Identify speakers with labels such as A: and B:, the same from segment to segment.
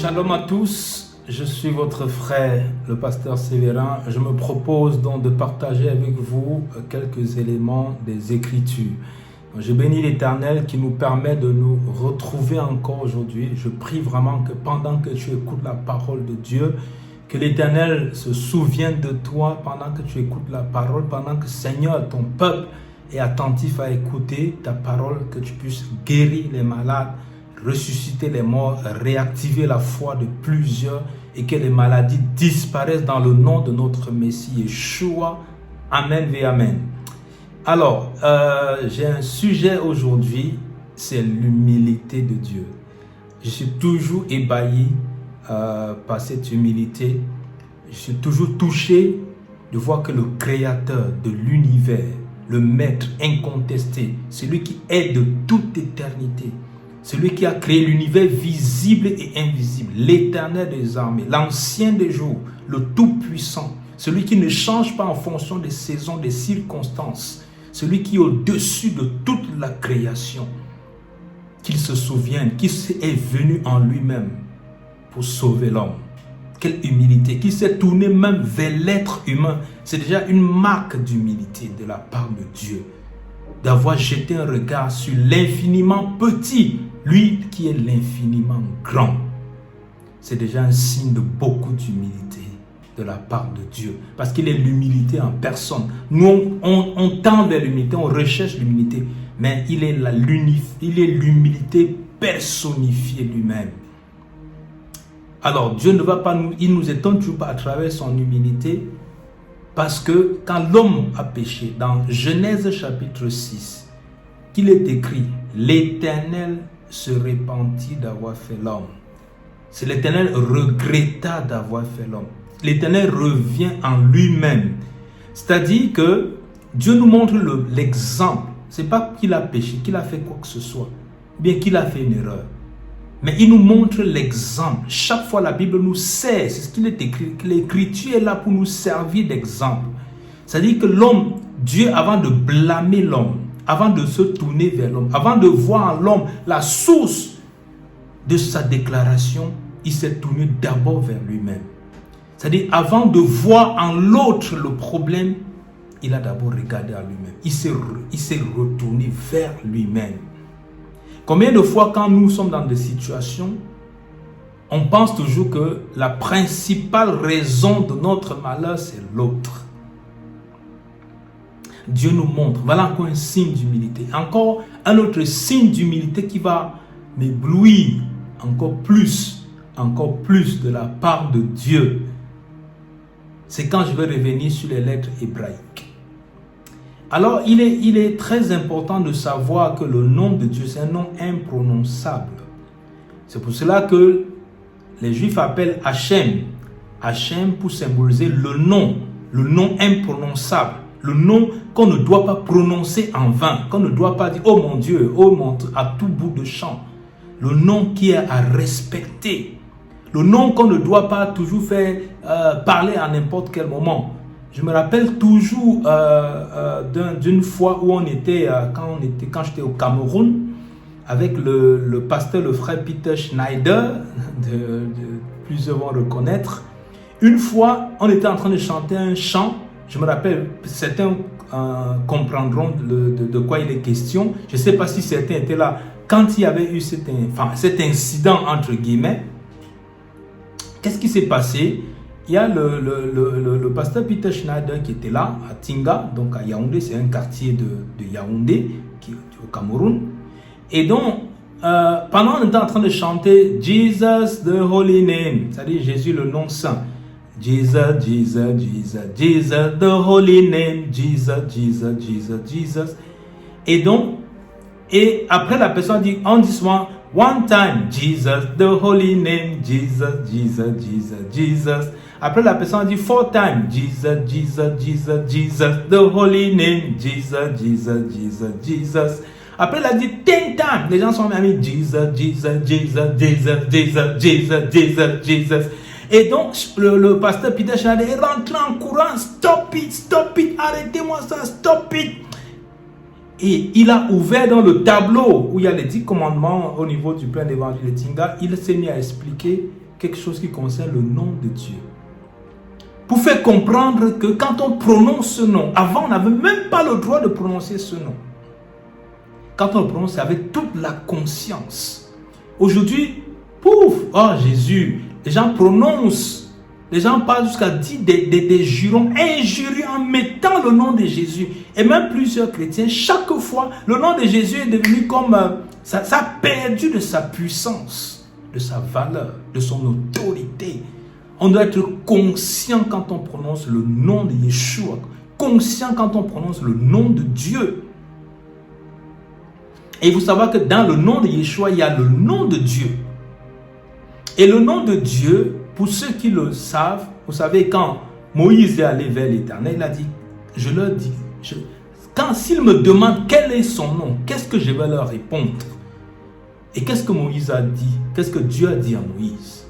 A: Shalom à tous, je suis votre frère, le pasteur Sévérin. Je me propose donc de partager avec vous quelques éléments des Écritures. Je bénis l'Éternel qui nous permet de nous retrouver encore aujourd'hui. Je prie vraiment que pendant que tu écoutes la parole de Dieu, que l'Éternel se souvienne de toi pendant que tu écoutes la parole, pendant que Seigneur, ton peuple, est attentif à écouter ta parole, que tu puisses guérir les malades, ressusciter les morts, réactiver la foi de plusieurs et que les maladies disparaissent dans le nom de notre Messie Yeshua. Amen et Amen. Alors, j'ai un sujet aujourd'hui, c'est l'humilité de Dieu. Je suis toujours ébahi par cette humilité. Je suis toujours touché de voir que le Créateur de l'univers, le Maître incontesté, celui qui est de toute éternité, celui qui a créé l'univers visible et invisible, l'Éternel des armées, l'Ancien des jours, le Tout-Puissant, celui qui ne change pas en fonction des saisons, des circonstances, celui qui est au-dessus de toute la création, qu'il se souvienne, qu'il est venu en lui-même pour sauver l'homme. Quelle humilité, qu'il s'est tourné même vers l'être humain. C'est déjà une marque d'humilité de la part de Dieu, d'avoir jeté un regard sur l'infiniment petit, lui qui est l'infiniment grand. C'est déjà un signe de beaucoup d'humilité de la part de Dieu, parce qu'il est l'humilité en personne. Nous, on tend vers l'humilité, on recherche l'humilité, mais il est l'humilité personnifiée lui-même. Alors, Dieu ne va pas il nous étonne toujours pas à travers son humilité, parce que quand l'homme a péché, dans Genèse chapitre 6, qu'il est écrit, l'Éternel se repentit d'avoir fait l'homme. C'est l'Éternel regretta d'avoir fait l'homme. L'Éternel revient en lui-même. C'est-à-dire que Dieu nous montre l'exemple. Ce n'est pas qu'il a péché, qu'il a fait quoi que ce soit, bien qu'il a fait une erreur. Mais il nous montre l'exemple. Chaque fois la Bible nous sert, c'est ce qu'il est écrit. L'Écriture est là pour nous servir d'exemple. C'est-à-dire que l'homme, Dieu, avant de blâmer l'homme, avant de se tourner vers l'homme, avant de voir en l'homme la source de sa déclaration, il s'est tourné d'abord vers lui-même. C'est-à-dire, avant de voir en l'autre le problème, il a d'abord regardé à lui-même. Il s'est retourné vers lui-même. Combien de fois, quand nous sommes dans des situations, on pense toujours que la principale raison de notre malheur, c'est l'autre. Dieu nous montre, voilà encore un signe d'humilité. Encore un autre signe d'humilité qui va m'éblouir encore plus de la part de Dieu. C'est quand je vais revenir sur les lettres hébraïques. Alors, il est très important de savoir que le nom de Dieu, c'est un nom imprononçable. C'est pour cela que les Juifs appellent Hachem. Hachem pour symboliser le nom imprononçable. Le nom qu'on ne doit pas prononcer en vain, qu'on ne doit pas dire « Oh mon Dieu, oh mon Dieu » à tout bout de champ. Le nom qui est à respecter. Le nom qu'on ne doit pas toujours faire parler à n'importe quel moment. Je me rappelle toujours d'une fois où on était, quand j'étais au Cameroun, avec le pasteur, le frère Peter Schneider, plusieurs vont reconnaître. Une fois, on était en train de chanter un chant. Je me rappelle, certains comprendront de quoi il est question. Je ne sais pas si certains étaient là quand il y avait eu cet incident entre guillemets. Qu'est-ce qui s'est passé? Il y a le pasteur Peter Schneider qui était là à Tinga, donc à Yaoundé, c'est un quartier de Yaoundé qui est au Cameroun. Et donc, pendant qu'on était en train de chanter Jesus the Holy Name, c'est-à-dire Jésus le nom saint. Jesus, Jesus, Jesus, Jesus the Holy Name, Jesus, Jesus, Jesus, Jesus. Et après la personne dit, on dit souvent, one time, Jesus the Holy Name, Jesus, Jesus, Jesus, Jesus. Après la personne dit four times, Jesus, Jesus, Jesus, Jesus, the Holy Name, Jesus, Jesus, Jesus, Jesus. Après elle a dit 10 times, les gens sont mis Jesus, Jesus, Jesus, Jesus, Jesus, Jesus, Jesus, Jesus. Et donc le pasteur Peter Schneider est rentré en courant, stop it, arrêtez-moi ça, stop it. Et il a ouvert dans le tableau où il y a les 10 commandements au niveau du plein d'évangile de Tinga, il s'est mis à expliquer quelque chose qui concerne le nom de Dieu. Pour faire comprendre que quand on prononce ce nom, avant on n'avait même pas le droit de prononcer ce nom. Quand on le prononce, c'est avec toute la conscience. Aujourd'hui, pouf, oh Jésus, les gens prononcent, les gens parlent jusqu'à dire des jurons injurieux en mettant le nom de Jésus. Et même plusieurs chrétiens, chaque fois, le nom de Jésus est devenu comme, ça a perdu de sa puissance, de sa valeur, de son autorité. On doit être conscient quand on prononce le nom de Yeshua, conscient quand on prononce le nom de Dieu. Et il faut savoir que dans le nom de Yeshua, il y a le nom de Dieu. Et le nom de Dieu, pour ceux qui le savent, vous savez, quand Moïse est allé vers l'Éternel, il a dit, je leur dis, s'ils me demandent quel est son nom, qu'est-ce que je vais leur répondre? Et qu'est-ce que Moïse a dit? Qu'est-ce que Dieu a dit à Moïse?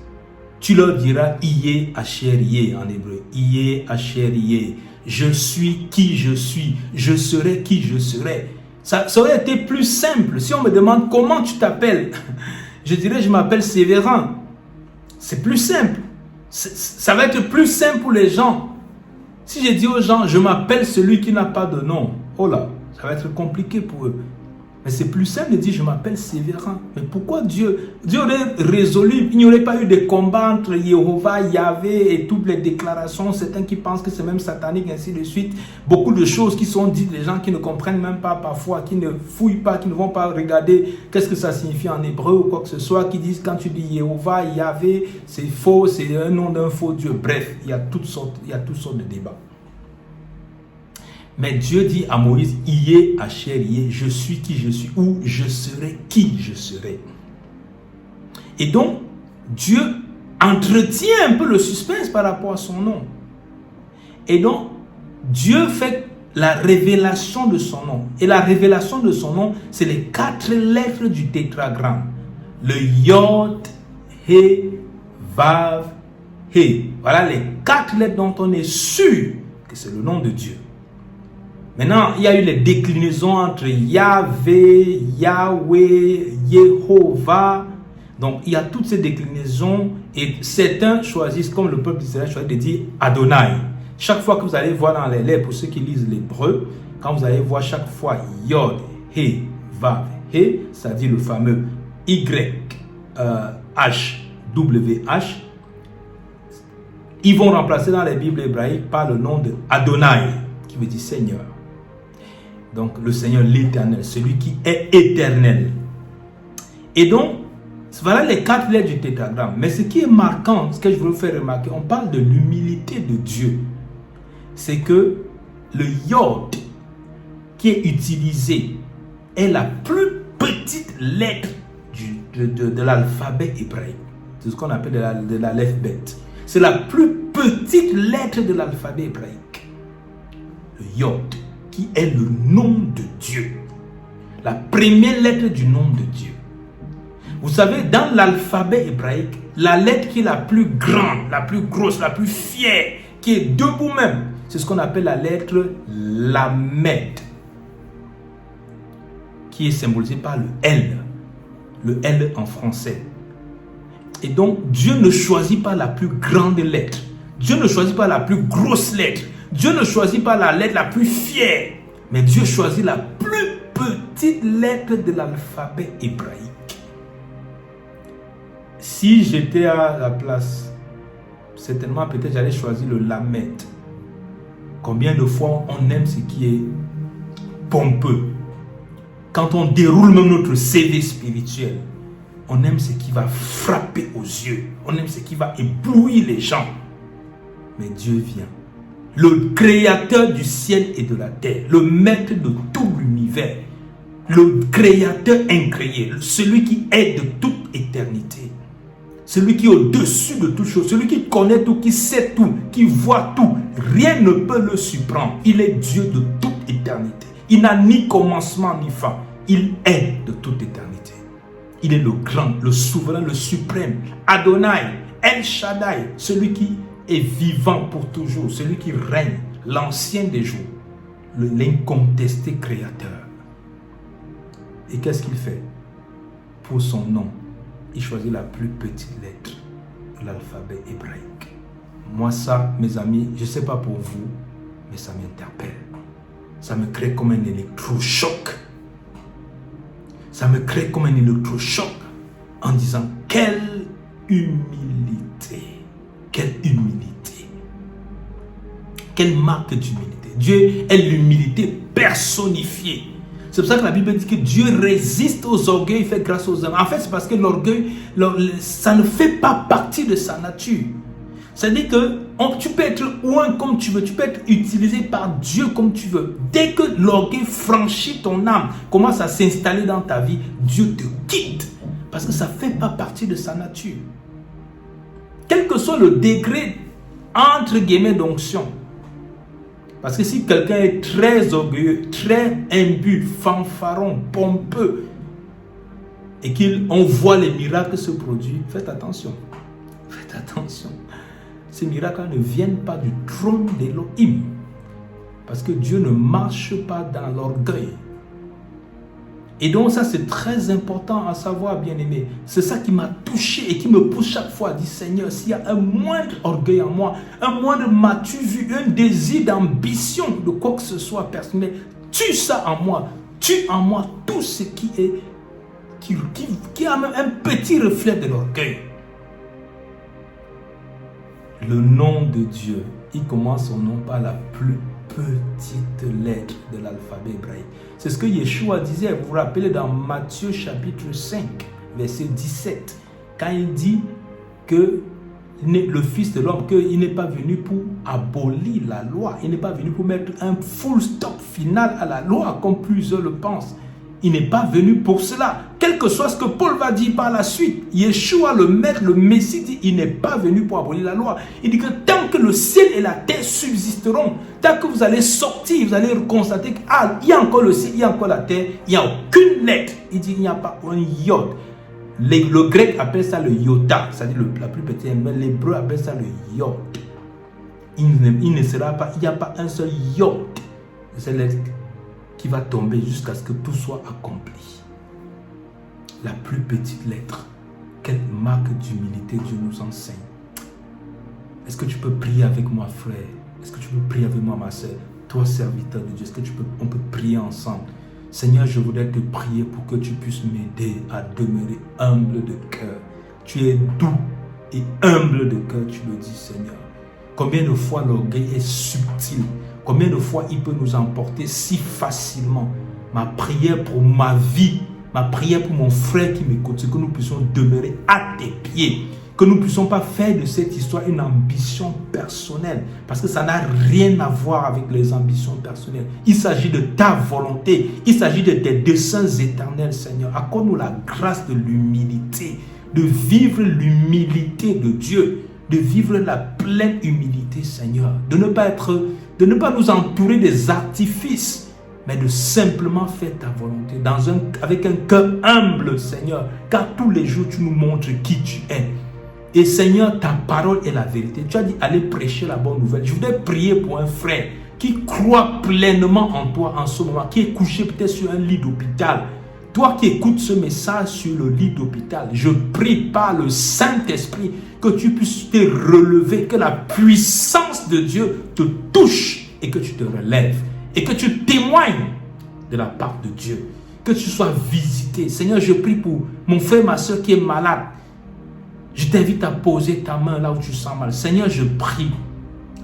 A: Tu leur diras, Iye Asher Iye en hébreu, Iye Asher Iye, je suis qui je suis, je serai qui je serai. Ça aurait été plus simple si on me demande comment tu t'appelles. Je dirais, je m'appelle Sévérin. C'est plus simple. Ça va être plus simple pour les gens. Si je dis aux gens, je m'appelle celui qui n'a pas de nom. Oh là, ça va être compliqué pour eux. Mais c'est plus simple de dire, je m'appelle Sévérin. Mais pourquoi Dieu aurait résolu, il n'y aurait pas eu de combat entre Jéhovah, Yahvé et toutes les déclarations. Certains qui pensent que c'est même satanique, ainsi de suite. Beaucoup de choses qui sont dites, les gens qui ne comprennent même pas parfois, qui ne fouillent pas, qui ne vont pas regarder qu'est-ce que ça signifie en hébreu ou quoi que ce soit, qui disent quand tu dis Jéhovah, Yahvé, c'est faux, c'est un nom d'un faux Dieu. Bref, il y a toutes sortes de débats. Mais Dieu dit à Moïse, Iye Asher Iye, je suis qui je suis, ou je serai qui je serai. Et donc, Dieu entretient un peu le suspense par rapport à son nom. Et donc, Dieu fait la révélation de son nom. Et la révélation de son nom, c'est les 4 lettres du tétragramme. Le Yod, He, Vav, He. Voilà les 4 lettres dont on est sûr que c'est le nom de Dieu. Maintenant, il y a eu les déclinaisons entre Yahvé, Yahweh, Yehovah. Donc, il y a toutes ces déclinaisons et certains choisissent, comme le peuple d'Israël choisit de dire Adonai. Chaque fois que vous allez voir dans les lettres, pour ceux qui lisent l'hébreu, quand vous allez voir chaque fois Yod, He, Vav, He, c'est-à-dire le fameux Y, H, W, H, ils vont remplacer dans les Bibles hébraïques par le nom de Adonai, qui veut dire Seigneur. Donc, le Seigneur, l'Éternel, celui qui est éternel. Et donc, voilà les 4 lettres du tétragramme. Mais ce qui est marquant, ce que je veux vous faire remarquer, on parle de l'humilité de Dieu. C'est que le Yod qui est utilisé est la plus petite lettre de l'alphabet hébraïque. C'est ce qu'on appelle de l'alphabet. C'est la plus petite lettre de l'alphabet hébraïque. Le Yod, qui est le nom de Dieu. La première lettre du nom de Dieu. Vous savez, dans l'alphabet hébraïque, la lettre qui est la plus grande, la plus grosse, la plus fière, qui est debout même, c'est ce qu'on appelle la lettre Lamed, qui est symbolisée par le L en français. Et donc, Dieu ne choisit pas la plus grande lettre. Dieu ne choisit pas la plus grosse lettre. Dieu ne choisit pas la lettre la plus fière, mais Dieu choisit la plus petite lettre de l'alphabet hébraïque. Si j'étais à la place, certainement peut-être j'allais choisir le Lamed. Combien de fois on aime ce qui est pompeux. Quand on déroule même notre CV spirituel, on aime ce qui va frapper aux yeux. On aime ce qui va éblouir les gens. Mais Dieu vient. Le créateur du ciel et de la terre, le maître de tout l'univers, le créateur incréé, celui qui est de toute éternité, celui qui est au-dessus de toute chose, celui qui connaît tout, qui sait tout, qui voit tout, rien ne peut le surprendre. Il est Dieu de toute éternité. Il n'a ni commencement ni fin. Il est de toute éternité. Il est le grand, le souverain, le suprême, Adonai, El Shaddai, celui qui est vivant pour toujours, celui qui règne, l'ancien des jours, l'incontesté créateur. Et qu'est-ce qu'il fait? Pour son nom, il choisit la plus petite lettre, l'alphabet hébraïque. Moi ça, mes amis, je ne sais pas pour vous, mais ça m'interpelle. Ça me crée comme un électrochoc. Ça me crée comme un électrochoc en disant quelle humilité. Quelle humilité. Quelle marque d'humilité. Dieu est l'humilité personnifiée. C'est pour ça que la Bible dit que Dieu résiste aux orgueils, il fait grâce aux hommes. En fait, c'est parce que l'orgueil, ça ne fait pas partie de sa nature. C'est-à-dire que tu peux être loin comme tu veux, tu peux être utilisé par Dieu comme tu veux. Dès que l'orgueil franchit ton âme, commence à s'installer dans ta vie, Dieu te quitte. Parce que ça ne fait pas partie de sa nature. Quel que soit le degré, entre guillemets, d'onction. Parce que si quelqu'un est très orgueilleux, très imbu, fanfaron, pompeux, et qu'on voit les miracles se produire, faites attention. Faites attention. Ces miracles ne viennent pas du trône d'Élohim. Parce que Dieu ne marche pas dans l'orgueil. Et donc ça c'est très important à savoir, bien-aimé. C'est ça qui m'a touché et qui me pousse chaque fois à dire, Seigneur, s'il y a un moindre orgueil en moi, un moindre m'as-tu vu, un désir d'ambition de quoi que ce soit personnel, tue ça en moi. Tue en moi tout ce qui est, qui a même un petit reflet de l'orgueil. Le nom de Dieu, il commence son nom par la plus petite lettre de l'alphabet hébraïque. C'est ce que Yeshua disait, vous vous rappelez dans Matthieu chapitre 5, verset 17, quand il dit que le Fils de l'homme, qu'il n'est pas venu pour abolir la loi, il n'est pas venu pour mettre un full stop final à la loi, comme plusieurs le pensent. Il n'est pas venu pour cela. Quel que soit ce que Paul va dire par la suite, Yeshua, le maître, le Messie, dit il n'est pas venu pour abolir la loi. Il dit que tant que le ciel et la terre subsisteront, tant que vous allez sortir, vous allez constater qu'il y a encore le ciel, il y a encore la terre, il n'y a aucune lettre. Il dit qu'il n'y a pas un yod. Le grec appelle ça le iota, c'est-à-dire la plus petite, mais l'hébreu appelle ça le yod. Il ne sera pas, il n'y a pas un seul yod. C'est lettre qui va tomber jusqu'à ce que tout soit accompli. La plus petite lettre. Quelle marque d'humilité Dieu nous enseigne. Est-ce que tu peux prier avec moi, frère? Est-ce que tu peux prier avec moi, ma soeur? Toi, serviteur de Dieu, est-ce que on peut prier ensemble? Seigneur, je voudrais te prier pour que tu puisses m'aider à demeurer humble de cœur. Tu es doux et humble de cœur, tu le dis, Seigneur. Combien de fois l'orgueil est subtil? Combien de fois il peut nous emporter si facilement? Ma prière pour ma vie, ma prière pour mon frère qui m'écoute, c'est que nous puissions demeurer à tes pieds. Que nous ne puissions pas faire de cette histoire une ambition personnelle. Parce que ça n'a rien à voir avec les ambitions personnelles. Il s'agit de ta volonté. Il s'agit de tes desseins éternels, Seigneur. Accorde-nous la grâce de l'humilité. De vivre l'humilité de Dieu. De vivre la pleine humilité, Seigneur. De ne pas nous entourer des artifices, mais de simplement faire ta volonté avec un cœur humble, Seigneur, car tous les jours tu nous montres qui tu es. Et Seigneur, ta parole est la vérité. Tu as dit allez prêcher la bonne nouvelle. Je voudrais prier pour un frère qui croit pleinement en toi en ce moment, qui est couché peut-être sur un lit d'hôpital. Toi qui écoutes ce message sur le lit d'hôpital, je prie par le Saint-Esprit que tu puisses te relever, que la puissance de Dieu te touche et que tu te relèves et que tu témoignes de la part de Dieu, que tu sois visité. Seigneur, je prie pour mon frère, ma soeur qui est malade. Je t'invite à poser ta main là où tu sens mal. Seigneur, je prie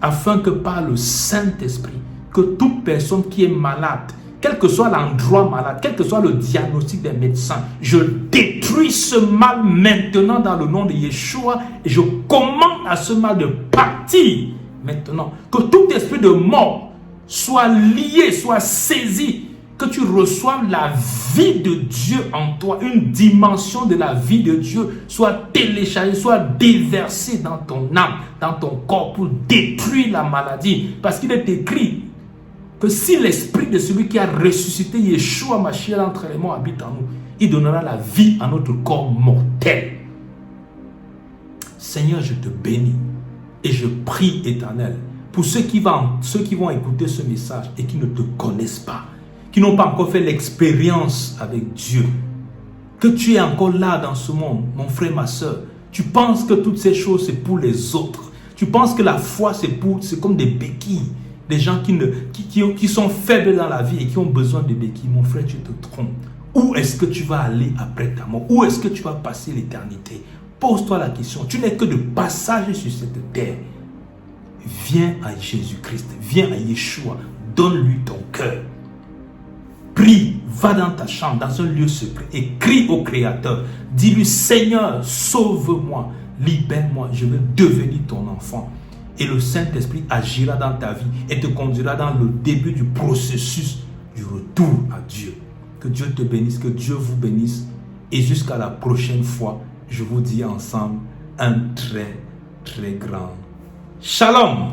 A: afin que par le Saint-Esprit, que toute personne qui est malade, quel que soit l'endroit malade, quel que soit le diagnostic des médecins, je détruis ce mal maintenant dans le nom de Yeshua et je commande à ce mal de partir maintenant. Que tout esprit de mort soit lié, soit saisi, que tu reçoives la vie de Dieu en toi, une dimension de la vie de Dieu soit téléchargée, soit déversée dans ton âme, dans ton corps pour détruire la maladie. Parce qu'il est écrit que si l'esprit de celui qui a ressuscité Yeshua Mashiach entre les morts habite en nous, il donnera la vie à notre corps mortel. Seigneur, je te bénis et je prie, Éternel, pour ceux qui vont écouter ce message et qui ne te connaissent pas, qui n'ont pas encore fait l'expérience avec Dieu, que tu es encore là dans ce monde, mon frère, ma soeur, Tu penses que toutes ces choses, c'est pour les autres. Tu penses que la foi, c'est comme des béquilles. Des gens qui sont faibles dans la vie et qui ont besoin de béquilles. Mon frère, tu te trompes. Où est-ce que tu vas aller après ta mort? Où est-ce que tu vas passer l'éternité? Pose-toi la question. Tu n'es que de passage sur cette terre. Viens à Jésus-Christ. Viens à Yeshua. Donne-lui ton cœur. Prie. Va dans ta chambre, dans un lieu secret et crie au Créateur. Dis-lui, Seigneur, sauve-moi. Libère-moi. Je veux devenir ton enfant. Et le Saint-Esprit agira dans ta vie et te conduira dans le début du processus du retour à Dieu. Que Dieu te bénisse, que Dieu vous bénisse. Et jusqu'à la prochaine fois, je vous dis ensemble un très, très grand Shalom.